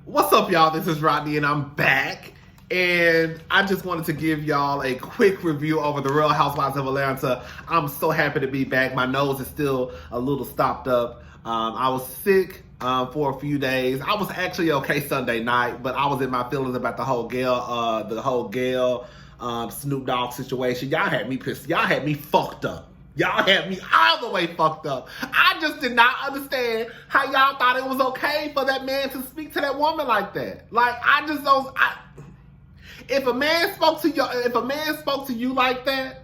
What's up, y'all? This is Rodney, and I'm back. And I just wanted to give y'all a quick review over the Real Housewives of Atlanta. I'm so happy to be back. My nose is still a little stopped up. I was sick for a few days. I was actually okay Sunday night, but I was in my feelings about the whole Gayle Snoop Dogg situation. Y'all had me pissed. Y'all had me fucked up. Y'all had me all the way fucked up. I just did not understand how y'all thought it was okay for that man to speak to that woman like that. Like, I just don't. If a man spoke to you like that,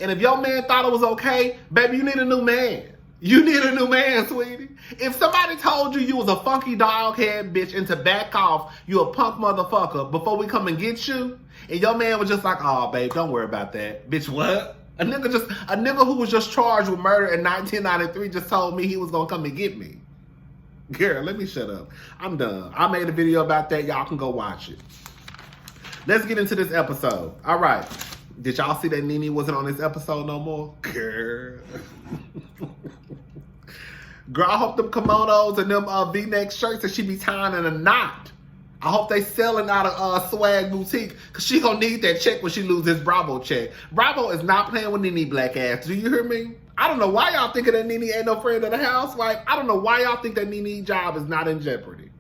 and if your man thought it was okay, baby, you need a new man. You need a new man, sweetie. If somebody told you was a funky dog head bitch and to back off, you a punk motherfucker before we come and get you, and your man was just like, oh, babe, don't worry about that. Bitch, what? A nigga who was just charged with murder in 1993 just told me he was gonna come and get me. Girl, let me shut up. I'm done. I made a video about that. Y'all can go watch it. Let's get into this episode. All right. Did y'all see that Nene wasn't on this episode no more? Girl. Girl, I hope them kimonos and them V-neck shirts that she be tying in a knot. I hope they selling out of Swag Boutique, because she gonna need that check when she lose this Bravo check. Bravo is not playing with Nene black ass. Do you hear me? I don't know why y'all thinking that Nene ain't no friend of the house. Like, I don't know why y'all think that Nene's job is not in jeopardy.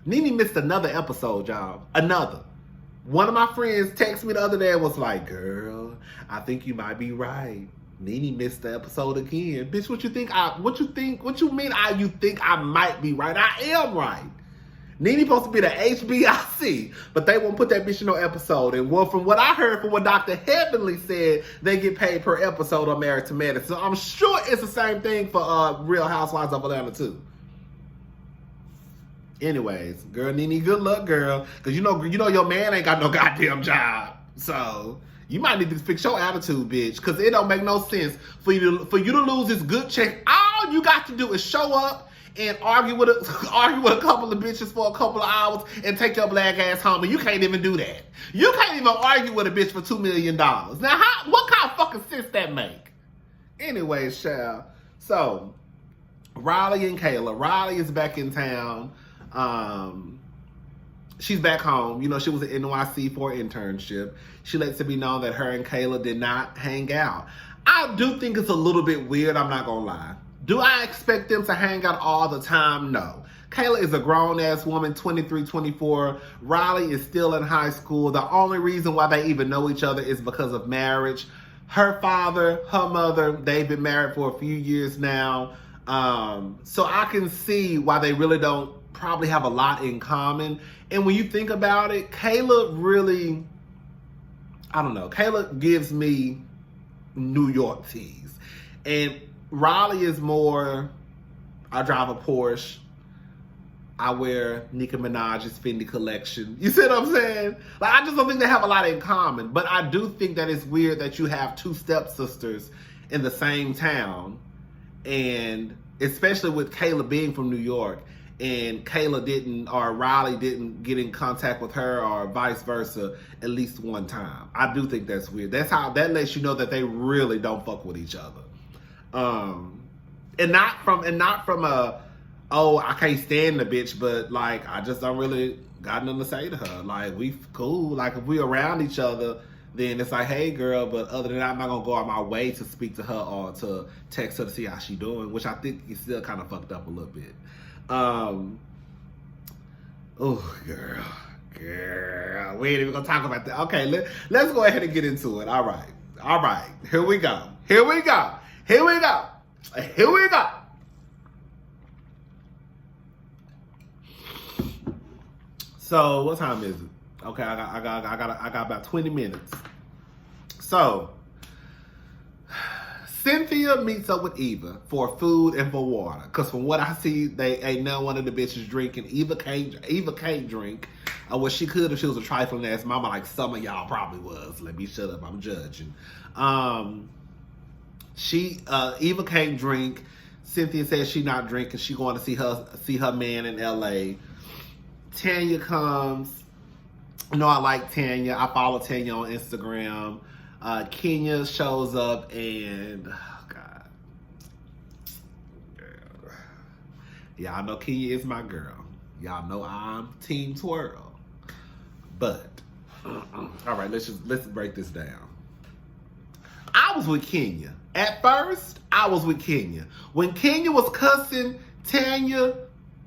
Nene missed another episode, y'all. Another. One of my friends texted me the other day and was like, girl, I think you might be right. Nene missed the episode again. Bitch, what you mean you think I might be right? I am right. Nene supposed to be the HBIC, but they won't put that bitch in no episode. And well, from what I heard, from what Dr. Heavenly said, they get paid per episode on Married to Medicine. So I'm sure it's the same thing for Real Housewives of Atlanta too. Anyways, girl, Nene, good luck, girl. Because you know your man ain't got no goddamn job. So you might need to fix your attitude, bitch. Because it don't make no sense for you to lose this good check. All you got to do is show up and argue with a couple of bitches for a couple of hours and take your black ass home. And you can't even do that. You can't even argue with a bitch for $2 million. Now, what kind of fucking sense that make? Anyways, child. So, Riley and Kayla. Riley is back in town. She's back home. You know, she was at NYC for an internship. She lets it be known that her and Kayla did not hang out. I do think it's a little bit weird, I'm not gonna lie. Do I expect them to hang out all the time? No. Kayla is a grown-ass woman, 23, 24. Riley is still in high school. The only reason why they even know each other is because of marriage. Her father, her mother, they've been married for a few years now. So I can see why they really don't probably have a lot in common. And when you think about it, Kayla really, I don't know, Kayla gives me New York tease. And Riley is more, I drive a Porsche, I wear Nicki Minaj's Fendi collection. You see what I'm saying? Like, I just don't think they have a lot in common. But I do think that it's weird that you have two stepsisters in the same town. And especially with Kayla being from New York, and Riley didn't get in contact with her, or vice versa, at least one time. I do think that's weird. That lets you know that they really don't fuck with each other. And not from a, oh, I can't stand the bitch, but like, I just don't really got nothing to say to her. Like, we cool. Like, if we around each other, then it's like, hey girl, but other than that, I'm not gonna go out my way to speak to her or to text her to see how she doing, which I think is still kind of fucked up a little bit. Oh, girl, we ain't even gonna talk about that. Okay, let's go ahead and get into it. All right, here we go. So, what time is it? Okay, I got about 20 minutes. So, Cynthia meets up with Eva for food and for water. Because from what I see, they ain't none one of the bitches drinking. Eva can't drink. Well, she could if she was a trifling ass mama, like some of y'all probably was. Let me shut up, I'm judging. Eva can't drink. Cynthia says she not drinking. She going to see her man in LA. Tanya comes. You know, I like Tanya. I follow Tanya on Instagram. Kenya shows up, and oh God, Y'all know Kenya is my girl. Y'all know I'm Team Twirl. But, all right, let's break this down. I was with Kenya. At first, I was with Kenya. When Kenya was cussing Tanya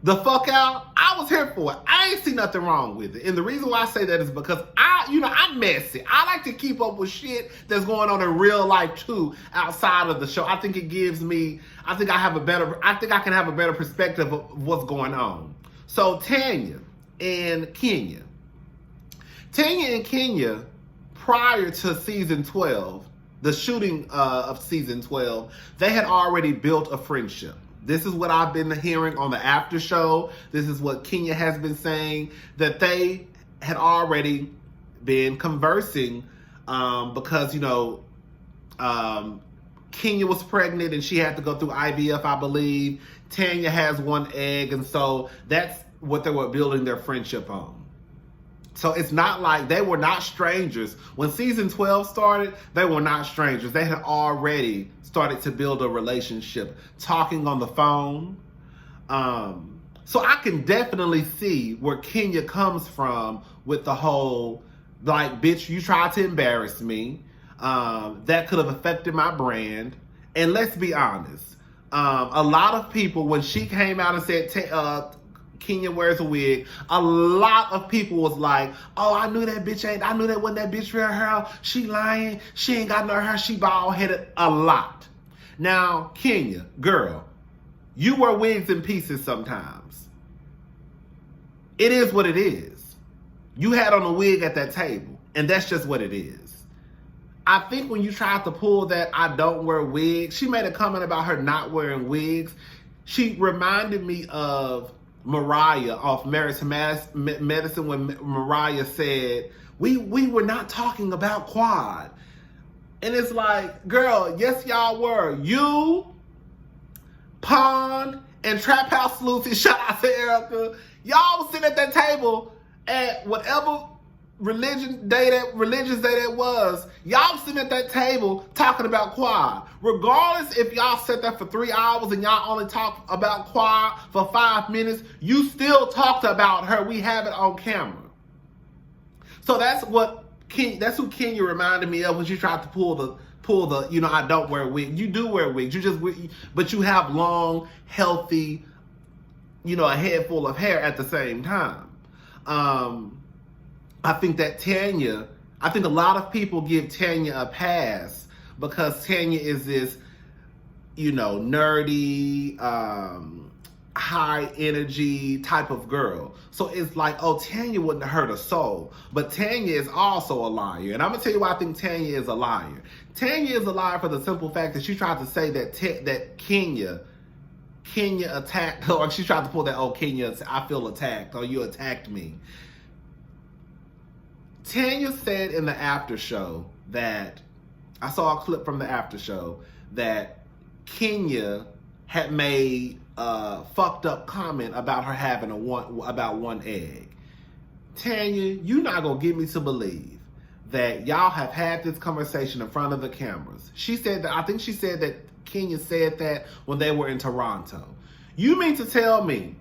the fuck out, I was here for it. I ain't see nothing wrong with it. And the reason why I say that is because I'm messy. I like to keep up with shit that's going on in real life too, outside of the show. I think it gives me, I think I can have a better perspective of what's going on. So Tanya and Kenya, prior to season 12, the shooting of season 12, they had already built a friendship. This is what I've been hearing on the after show. This is what Kenya has been saying, that they had already been conversing because, Kenya was pregnant and she had to go through IVF, I believe. Tanya has one egg, and so that's what they were building their friendship on. So it's not like they were not strangers. When season 12 started, they were not strangers. They had already started to build a relationship, talking on the phone. So I can definitely see where Kenya comes from with the whole, like, bitch, you tried to embarrass me. That could have affected my brand. And let's be honest, a lot of people, when she came out and said, Kenya wears a wig, a lot of people was like, oh, I knew that wasn't that bitch for her hair. She lying. She ain't got no hair. She bald headed. A lot. Now, Kenya, girl, you wear wigs in pieces sometimes. It is what it is. You had on a wig at that table, and that's just what it is. I think when you tried to pull that I don't wear wigs, she made a comment about her not wearing wigs. She reminded me of Mariah off Married to Medicine, when Mariah said, we were not talking about quad. And it's like, girl, yes y'all were. You, Pond, and Trap House Lucy, shout out to Erica, y'all was sitting at that table at whatever religious day that was. Y'all was sitting at that table talking about quad. Regardless if y'all sat there for 3 hours and y'all only talked about quad for 5 minutes, you still talked about her. We have it on camera. So that's who Kenya reminded me of when she tried to pull the I don't wear wigs. You do wear wigs. But you have long, healthy, a head full of hair at the same time. I think a lot of people give Tanya a pass because Tanya is this, nerdy, high energy type of girl. So it's like, oh, Tanya wouldn't hurt a soul. But Tanya is also a liar. And I'm going to tell you why I think Tanya is a liar. Tanya is a liar for the simple fact that she tried to say that Kenya attacked, or she tried to pull that, oh, Kenya, I feel attacked, or you attacked me. Tanya said in the after show that, I saw a clip from the after show, that Kenya had made a fucked up comment about her having one egg. Tanya, you're not gonna get me to believe that y'all have had this conversation in front of the cameras. She said that, I think she said that Kenya said that when they were in Toronto. You mean to tell me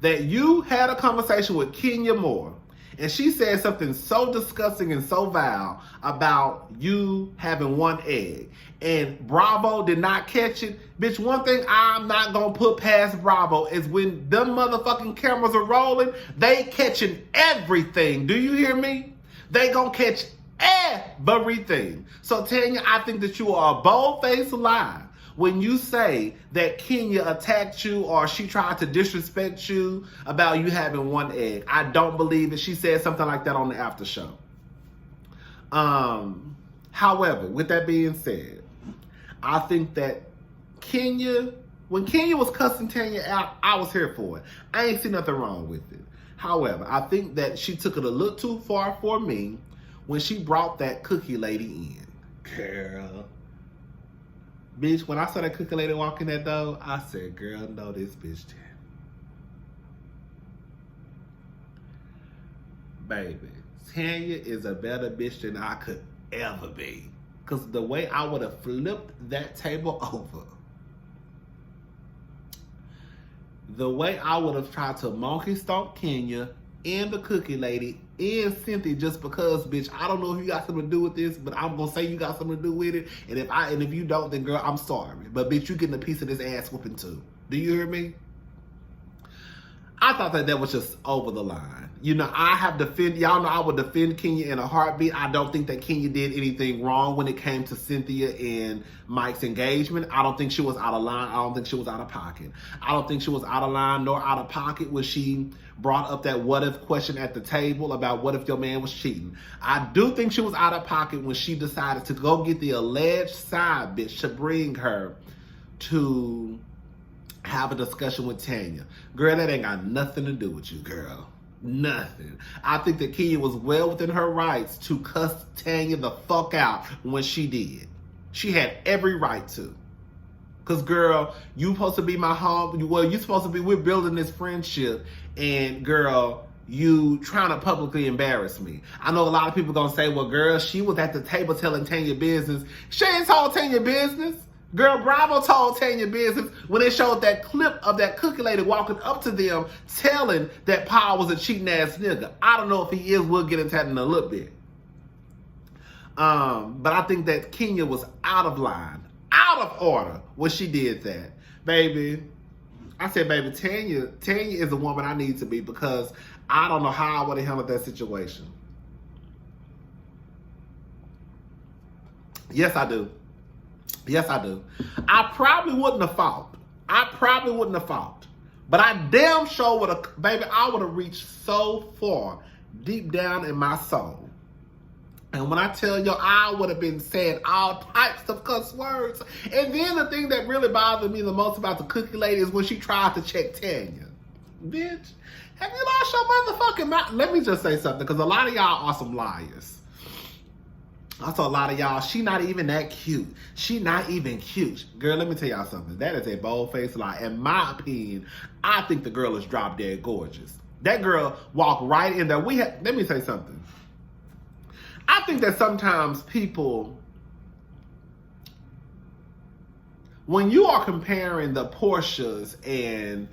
that you had a conversation with Kenya Moore, and she said something so disgusting and so vile about you having one egg, and Bravo did not catch it? Bitch, one thing I'm not gonna put past Bravo is when them motherfucking cameras are rolling, they catching everything. Do you hear me? They gonna catch everything. So Tanya, I think that you are a bold-faced lie when you say that Kenya attacked you or she tried to disrespect you about you having one egg. I don't believe it. She said something like that on the after show. However, with that being said, I think that when Kenya was cussing Tanya out, I was here for it. I ain't see nothing wrong with it. However, I think that she took it a little too far for me when she brought that cookie lady in. Girl. Bitch, when I saw that cookie lady walk in that door, I said, girl, no, this bitch did. Baby, Tanya is a better bitch than I could ever be. Because the way I would have flipped that table over. the way I would have tried to monkey stomp Kenya and the cookie lady and Cynthia, just because, bitch, I don't know if you got something to do with this, but I'm gonna say you got something to do with it. And if you don't, then girl, I'm sorry. But bitch, you getting a piece of this ass whooping too. Do you hear me? I thought that was just over the line. You know, y'all know I would defend Kenya in a heartbeat. I don't think that Kenya did anything wrong when it came to Cynthia and Mike's engagement. I don't think she was out of line. I don't think she was out of pocket. I don't think she was out of line nor out of pocket when she brought up that what if question at the table about what if your man was cheating. I do think she was out of pocket when she decided to go get the alleged side bitch to bring her to have a discussion with Tanya. Girl, that ain't got nothing to do with you, girl. Nothing. I think that Kenya was well within her rights to cuss Tanya the fuck out when she did. She had every right to. Because, girl, you supposed to be my home. Well, you supposed to be, we're building this friendship. And, girl, you trying to publicly embarrass me. I know a lot of people going to say, well, girl, she was at the table telling Tanya business. She ain't told Tanya business. Girl, Bravo told Tanya business when they showed that clip of that cookie lady walking up to them telling that Paul was a cheating ass nigga. I don't know if he is. We'll get into that in a little bit. But I think that Kenya was out of line, out of order when she did that. Baby, I said, baby, Tanya is the woman I need to be, because I don't know how I would have handled that situation. Yes, I do. Yes, I do. I probably wouldn't have fought. But I damn sure would have, baby, I would have reached so far deep down in my soul. And when I tell you, I would have been saying all types of cuss words. And then the thing that really bothered me the most about the cookie lady is when she tried to check Tanya. Bitch, have you lost your motherfucking mind? Let me just say something, because a lot of y'all are some liars. Also, a lot of y'all, she not even that cute. She not even cute. Girl, let me tell y'all something. That is a bold-faced lie. In my opinion, I think the girl is drop dead gorgeous. That girl walked right in there. Let me say something. I think that sometimes people, when you are comparing the Portias and,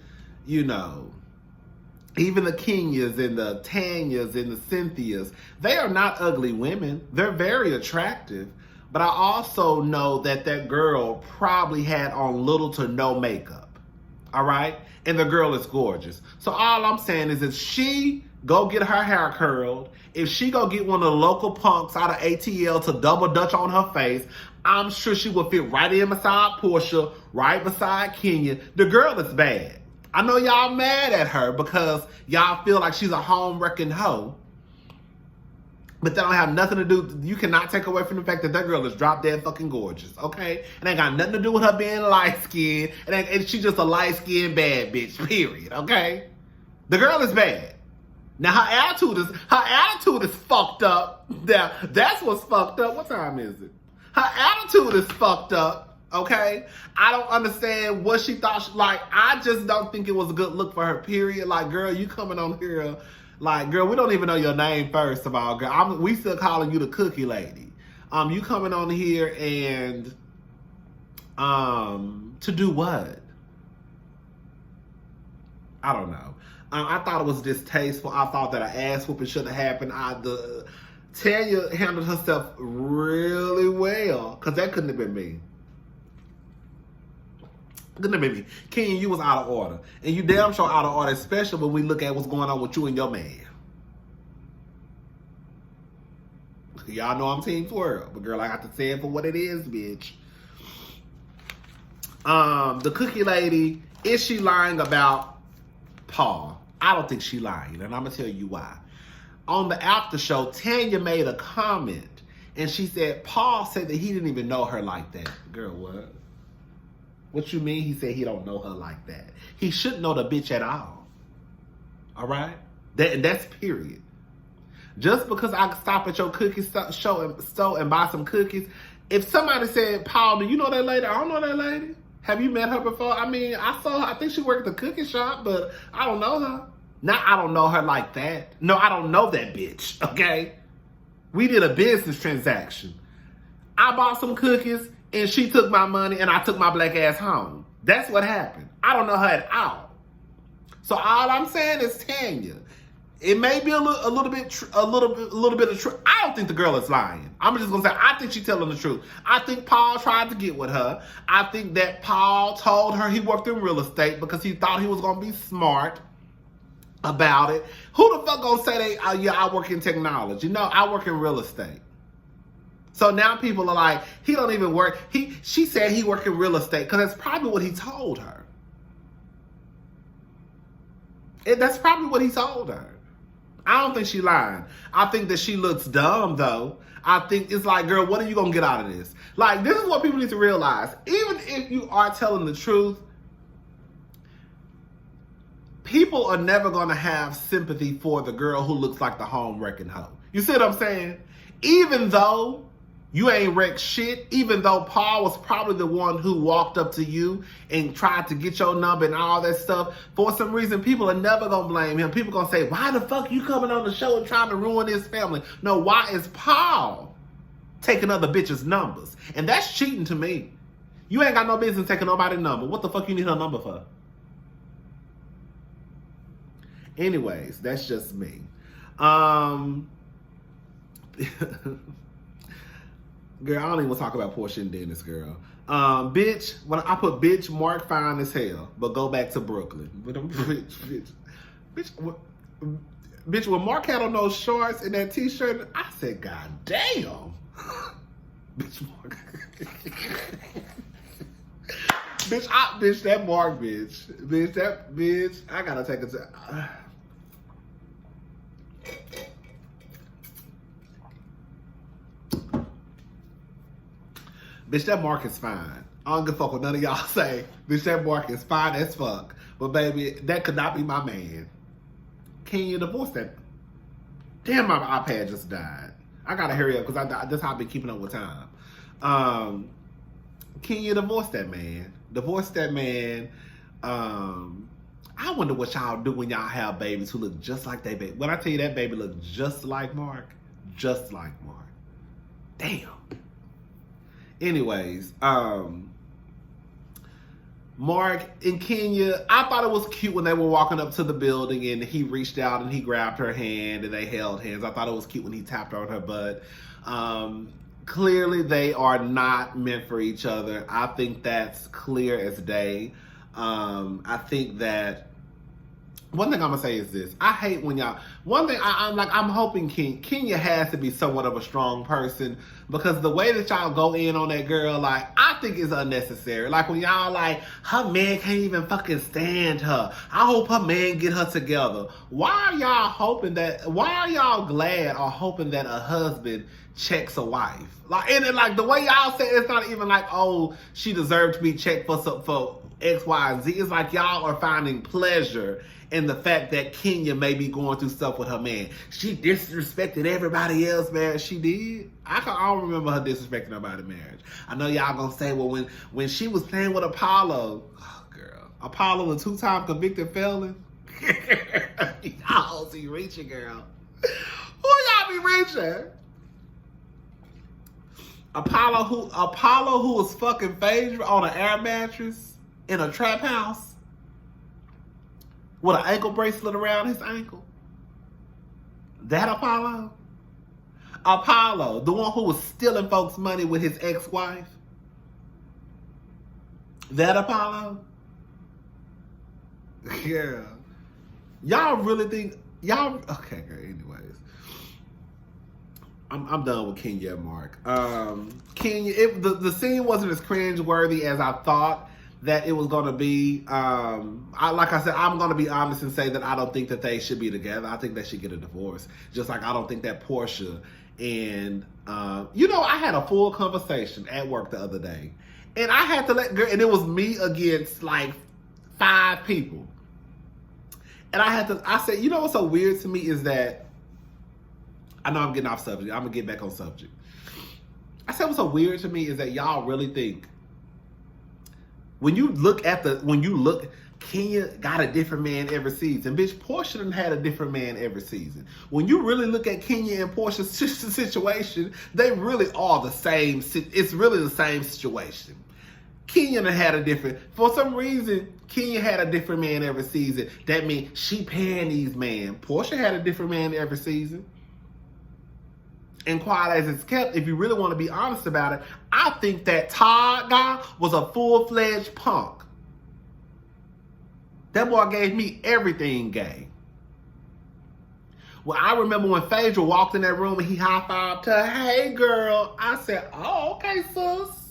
you know, even the Kenyas and the Tanyas and the Cynthias, they are not ugly women. They're very attractive. But I also know that that girl probably had on little to no makeup. All right? And the girl is gorgeous. So all I'm saying is if she go get her hair curled, if she go get one of the local punks out of ATL to double dutch on her face, I'm sure she will fit right in beside Portia, right beside Kenya. The girl is bad. I know y'all mad at her because y'all feel like she's a home-wrecking hoe. But that don't have nothing to do, you cannot take away from the fact that girl is drop-dead fucking gorgeous, okay? It ain't got nothing to do with her being light-skinned. And she's just a light-skinned bad bitch, period, okay? The girl is bad. Now, her attitude is fucked up. Now, that's what's fucked up. What time is it? Her attitude is fucked up. Okay, I don't understand what she thought. I just don't think it was a good look for her, period. Like, girl, you coming on here, like, girl, we don't even know your name, first of all, girl. We still calling you the cookie lady. You coming on here and, to do what? I don't know. I thought it was distasteful. I thought that an ass whooping should have happened. Tanya handled herself really well, because that couldn't have been me. Kenya, you was out of order. And you damn sure out of order, especially when we look at what's going on with you and your man. Y'all know I'm Team Twirl. But girl, I got to say it for what it is, bitch. The cookie lady, is she lying about Paul? I don't think she lying, and I'm going to tell you why. On the after show, Tanya made a comment, and she said, Paul said that he didn't even know her like that. Girl, what? What you mean he said he don't know her like that? He shouldn't know the bitch at all. All right? That's period. Just because I stop at your cookie store and buy some cookies, if somebody said, Paul, do you know that lady? I don't know that lady. Have you met her before? I mean, I saw her. I think she worked at the cookie shop, but I don't know her. Now, I don't know her like that. No, I don't know that bitch, okay? We did a business transaction. I bought some cookies, and she took my money, and I took my black ass home. That's what happened. I don't know her at all. So all I'm saying is, Tanya, it may be a little bit of truth. I don't think the girl is lying. I'm just gonna say I think she's telling the truth. I think Paul tried to get with her. I think that Paul told her he worked in real estate because he thought he was gonna be smart about it. Who the fuck gonna say I work in technology? No, I work in real estate. So now people are like, he don't even work. She said he worked in real estate because that's probably what he told her. That's probably what he told her. I don't think she lying. I think that she looks dumb though. I think it's like, girl, what are you gonna get out of this? Like, this is what people need to realize. Even if you are telling the truth, people are never gonna have sympathy for the girl who looks like the home wrecking hoe. You see what I'm saying? Even though you ain't wrecked shit, even though Paul was probably the one who walked up to you and tried to get your number and all that stuff, for some reason, people are never going to blame him. People going to say, why the fuck you coming on the show and trying to ruin his family? No, why is Paul taking other bitches' numbers? And that's cheating to me. You ain't got no business taking nobody's number. What the fuck you need her number for? Anyways, that's just me. Girl, I don't even want to talk about Portia and Dennis, girl. Bitch, when I put bitch, Mark fine as hell, but go back to Brooklyn. But bitch, when Mark had on those shorts and that t-shirt, I said, God damn. Bitch, Mark. bitch, that Mark, bitch. Bitch, I gotta take it to... Bitch, that Mark is fine. I don't give a fuck what none of y'all say. Bitch, that Mark is fine as fuck. But baby, that could not be my man. Can you divorce that? Damn, my iPad just died. I gotta hurry up because that's how I've been keeping up with time. Can you divorce that man? Divorce that man. I wonder what y'all do when y'all have babies who look just like they baby. When I tell you that baby look just like Mark, just like Mark. Damn. Anyways, Mark and Kenya, I thought it was cute when they were walking up to the building and he reached out and he grabbed her hand and they held hands. I thought it was cute when he tapped on her butt. Clearly, they are not meant for each other. I think that's clear as day. I think that one thing I'm gonna say is this: I hate when y'all. One thing I'm hoping Kenya has to be somewhat of a strong person because the way that y'all go in on that girl, like I think is unnecessary. Like when y'all like her man can't even fucking stand her. I hope her man get her together. Why are y'all hoping that? Why are y'all glad or hoping that a husband checks a wife? Like and then, like the way y'all say it's not even like oh she deserved to be checked for X, Y, and Z. It's like y'all are finding pleasure in the fact that Kenya may be going through stuff with her man. She disrespected everybody else, man. She did. I don't remember her disrespecting nobody's marriage. I know y'all gonna say, well, when she was playing with Apollo, oh, girl, Apollo, a 2-time convicted felon. Y'all see reaching, girl. Who y'all be reaching? Apollo who was fucking Phaedra on an air mattress in a trap house with an ankle bracelet around his ankle. That Apollo? Apollo, the one who was stealing folks' money with his ex-wife. That Apollo? Yeah. Y'all really think okay, anyways. I'm done with Kenya and Mark. Kenya, the scene wasn't as cringe-worthy as I thought that it was going to be. Like I said, I'm going to be honest and say that I don't think that they should be together. I think they should get a divorce. Just like I don't think that Portia and, I had a full conversation at work the other day. And I had to and it was me against like 5 people. And I said, you know what's so weird to me is that, I know I'm getting off subject. I'm going to get back on subject. I said what's so weird to me is that y'all really think, when you look, Kenya got a different man every season. Bitch, Portia done had a different man every season. When you really look at Kenya and Portia's situation, they really are the same. It's really the same situation. Kenya had a different, for some reason, Kenya had a different man every season. That means she paying these men. Portia had a different man every season. And quiet as it's kept, if you really want to be honest about it, I think that Todd guy was a full-fledged punk. That boy gave me everything gay. Well, I remember when Phaedra walked in that room and he high-fived her, hey girl. I said, oh, okay, sis.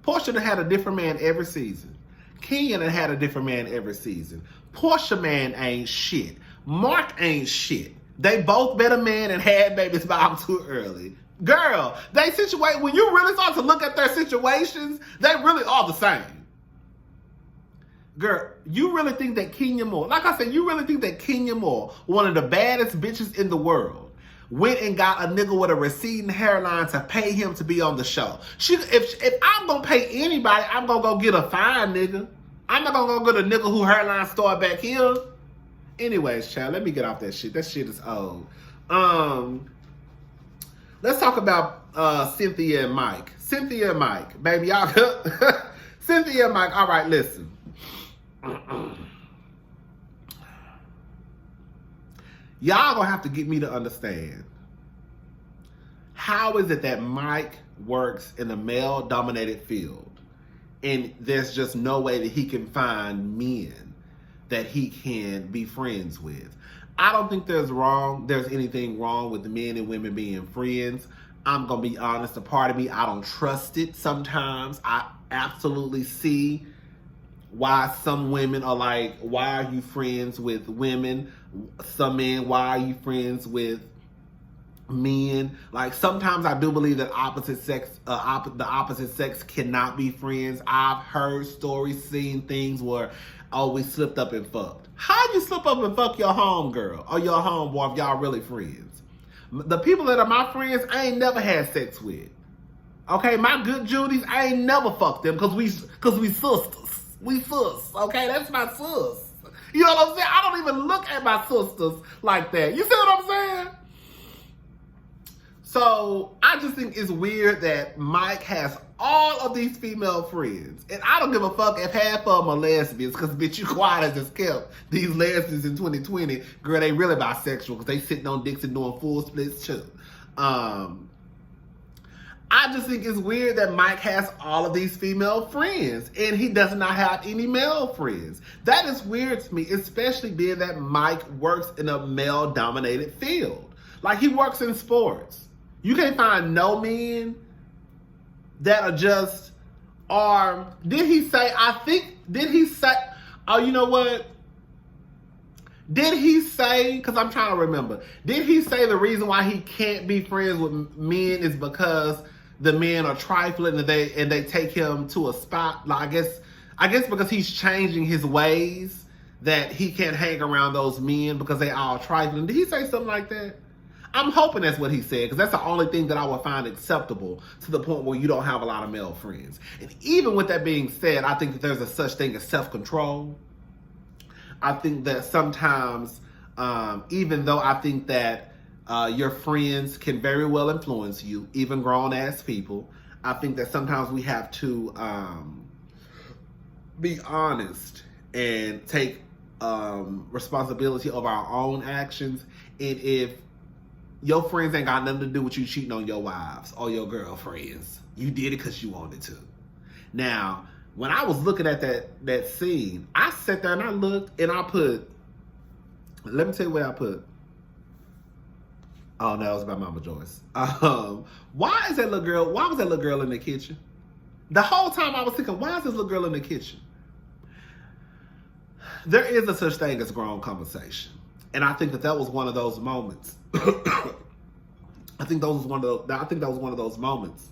Portia had a different man every season. Kenya had a different man every season. Portia man ain't shit. Mark ain't shit. They both met a man and had babies by him too early. Girl, they situate, when you really start to look at their situations, they really are the same. Girl, you really think that Kenya Moore, like I said, you really think that Kenya Moore, one of the baddest bitches in the world, went and got a nigga with a receding hairline to pay him to be on the show? If I'm gonna pay anybody, I'm gonna go get a fine nigga. I'm not gonna go get a nigga who hairline start back here. Anyways, child, let me get off that shit. That shit is old. Let's talk about Cynthia and Mike. Cynthia and Mike, baby, y'all. Cynthia and Mike. All right, listen. Y'all gonna have to get me to understand. How is it that Mike works in a male-dominated field, and there's just no way that he can find men that he can be friends with? I don't think there's anything wrong with men and women being friends. I'm gonna be honest, a part of me, I don't trust it sometimes. I absolutely see why some women are like, why are you friends with women? Some men, why are you friends with men? Like, sometimes I do believe that the opposite sex cannot be friends. I've heard stories, seen things where, oh, we slipped up and fucked. How you slip up and fuck your homegirl or your homeboy if y'all really friends? The people that are my friends, I ain't never had sex with. Okay, my good Judies, I ain't never fucked them because we sisters. We sis, okay? That's my sis. You know what I'm saying? I don't even look at my sisters like that. You see what I'm saying? So, I just think it's weird that Mike has all of these female friends. And I don't give a fuck if half of them are lesbians, because, bitch, you quiet as it's kept. These lesbians in 2020, girl, they really bisexual, because they sitting on dicks and doing full splits, too. I just think it's weird that Mike has all of these female friends and he does not have any male friends. That is weird to me, especially being that Mike works in a male-dominated field. Like, he works in sports. You can't find no men that are just, did he say, oh, you know what? Did he say, because I'm trying to remember, did he say the reason why he can't be friends with men is because the men are trifling and they take him to a spot? Like, I guess because he's changing his ways that he can't hang around those men because they all trifling. Did he say something like that? I'm hoping that's what he said, because that's the only thing that I would find acceptable to the point where you don't have a lot of male friends. And even with that being said, I think that there's a such thing as self-control. I think that sometimes, even though I think that your friends can very well influence you, even grown-ass people, I think that sometimes we have to be honest and take responsibility of our own actions. And if your friends ain't got nothing to do with you cheating on your wives or your girlfriends, you did it because you wanted to. Now, when I was looking at that scene, I sat there and I looked and I put, let me tell you what I put. Oh, no, it was about Mama Joyce. Why was that little girl in the kitchen? The whole time I was thinking, why is this little girl in the kitchen? There is a such thing as grown conversation. And I think that was one of those moments. I think that was one of those moments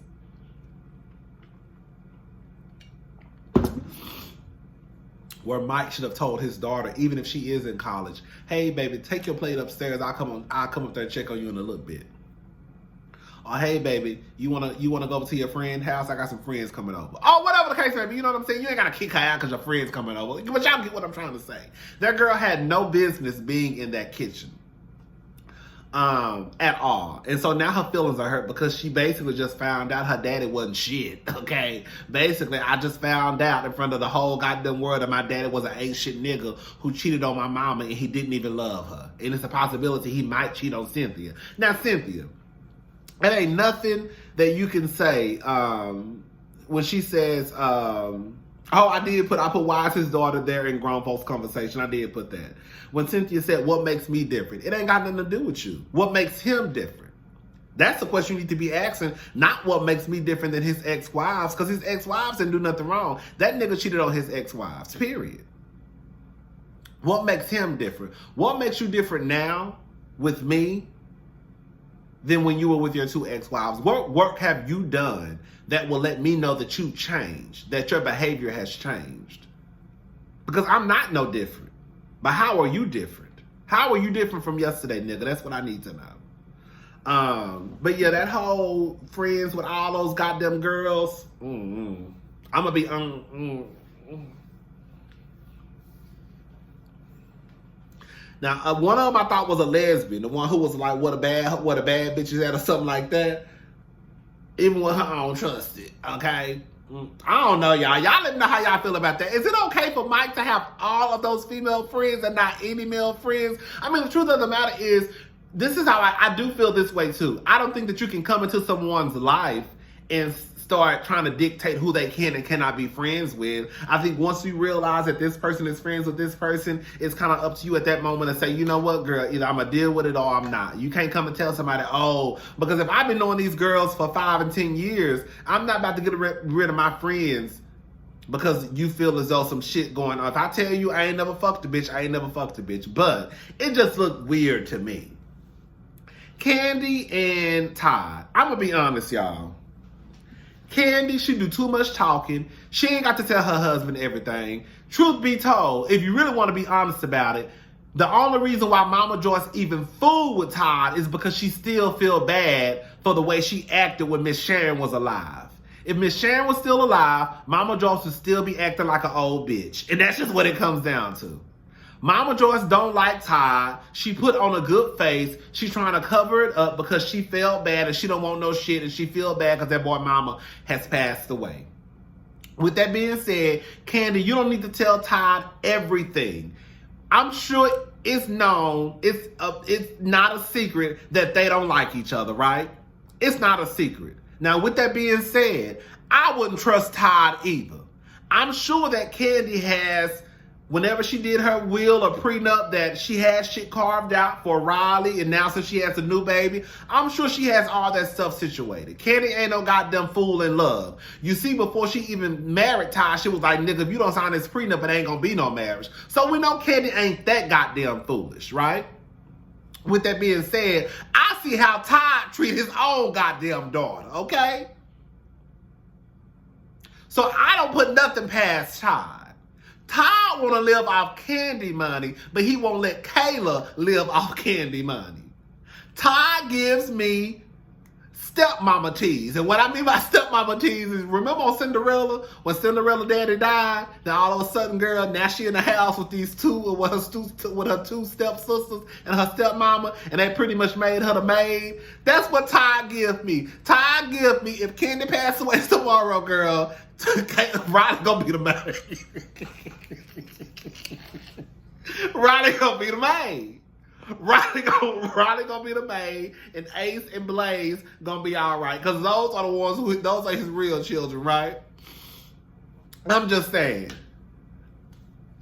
where Mike should have told his daughter, even if she is in college, hey baby, take your plate upstairs. I'll come up there and check on you in a little bit. Or hey baby, you wanna go over to your friend's house? I got some friends coming over. Oh, whatever the case may be, you know what I'm saying? You ain't gotta kick her out because your friend's coming over. But y'all get what I'm trying to say. That girl had no business being in that kitchen. at all. And so now her feelings are hurt because she basically just found out her daddy wasn't shit, okay? Basically, I just found out in front of the whole goddamn world that my daddy was an ain't shit nigga who cheated on my mama and he didn't even love her. And it's a possibility he might cheat on Cynthia. Now, Cynthia, it ain't nothing that you can say when she says, I put why is his daughter there in grown folks conversation. I did put that. When Cynthia said, what makes me different? It ain't got nothing to do with you. What makes him different? That's the question you need to be asking, not what makes me different than his ex-wives, because his ex-wives didn't do nothing wrong. That nigga cheated on his ex-wives, period. What makes him different? What makes you different now with me than when you were with your two ex-wives? What work have you done that will let me know that you changed, that your behavior has changed? Because I'm not no different. But how are you different? How are you different from yesterday, nigga? That's what I need to know. But yeah, that whole friends with all those goddamn girls, I'm gonna be Now, one of them I thought was a lesbian, the one who was like, what a bad bitch is that or something like that. Even with her, I don't trust it, okay? I don't know, y'all. Y'all let me know how y'all feel about that. Is it okay for Mike to have all of those female friends and not any male friends? I mean, the truth of the matter is, this is how I do feel this way, too. I don't think that you can come into someone's life and start trying to dictate who they can and cannot be friends with. I think once you realize that this person is friends with this person, it's kind of up to you at that moment to say, you know what, girl, either I'm going to deal with it or I'm not. You can't come and tell somebody, because if I've been knowing these girls for 5 and 10 years, I'm not about to get rid of my friends because you feel as though some shit going on. If I tell you I ain't never fucked a bitch, I ain't never fucked a bitch. But it just looked weird to me. Kandi and Todd, I'm going to be honest, y'all. Kandi, she do too much talking. She ain't got to tell her husband everything. Truth be told, if you really want to be honest about it, the only reason why Mama Joyce even fooled with Todd is because she still feel bad for the way she acted when Miss Sharon was alive. If Miss Sharon was still alive, Mama Joyce would still be acting like an old bitch. And that's just what it comes down to. Mama Joyce don't like Todd. She put on a good face. She's trying to cover it up because she felt bad and she don't want no shit and she feel bad because that boy mama has passed away. With that being said, Kandi, you don't need to tell Todd everything. I'm sure it's known. It's not a secret that they don't like each other, right? It's not a secret. Now, with that being said, I wouldn't trust Todd either. I'm sure that Kandi has, whenever she did her will or prenup, that she had shit carved out for Riley, and now since she has a new baby, I'm sure she has all that stuff situated. Kandi ain't no goddamn fool in love. You see, before she even married Ty, she was like, nigga, if you don't sign this prenup, it ain't gonna be no marriage. So we know Kandi ain't that goddamn foolish, right? With that being said, I see how Todd treat his own goddamn daughter, okay? So I don't put nothing past Todd. Todd want to live off Kandi money, but he won't let Kayla live off Kandi money. Todd gives me stepmama tease. And what I mean by stepmama tease is, remember on Cinderella, when Cinderella daddy died, then all of a sudden, girl, now she in the house with these with her two stepsisters and her stepmama, and they pretty much made her the maid. That's what Todd give me. Todd give me, if Kandi pass away tomorrow, girl, Riley gonna be the maid. Riley gonna be the maid. Riley gonna be the maid, and Ace and Blaze gonna be all right, because those are the ones those are his real children, right? I'm just saying.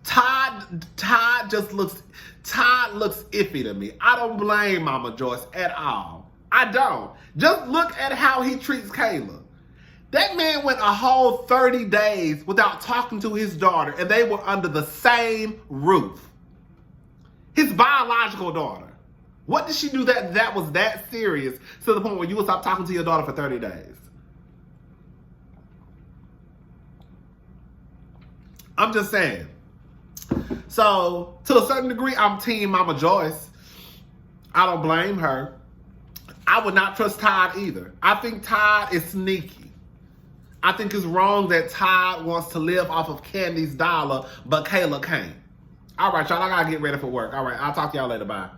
Todd looks iffy to me. I don't blame Mama Joyce at all. I don't. Just look at how he treats Kayla. That man went a whole 30 days without talking to his daughter, and they were under the same roof. His biological daughter. What did she do that was that serious to the point where you would stop talking to your daughter for 30 days? I'm just saying. So, to a certain degree, I'm team Mama Joyce. I don't blame her. I would not trust Todd either. I think Todd is sneaky. I think it's wrong that Todd wants to live off of Kandi's dollar, but Kayla can't. All right, y'all, I gotta get ready for work. All right, I'll talk to y'all later. Bye.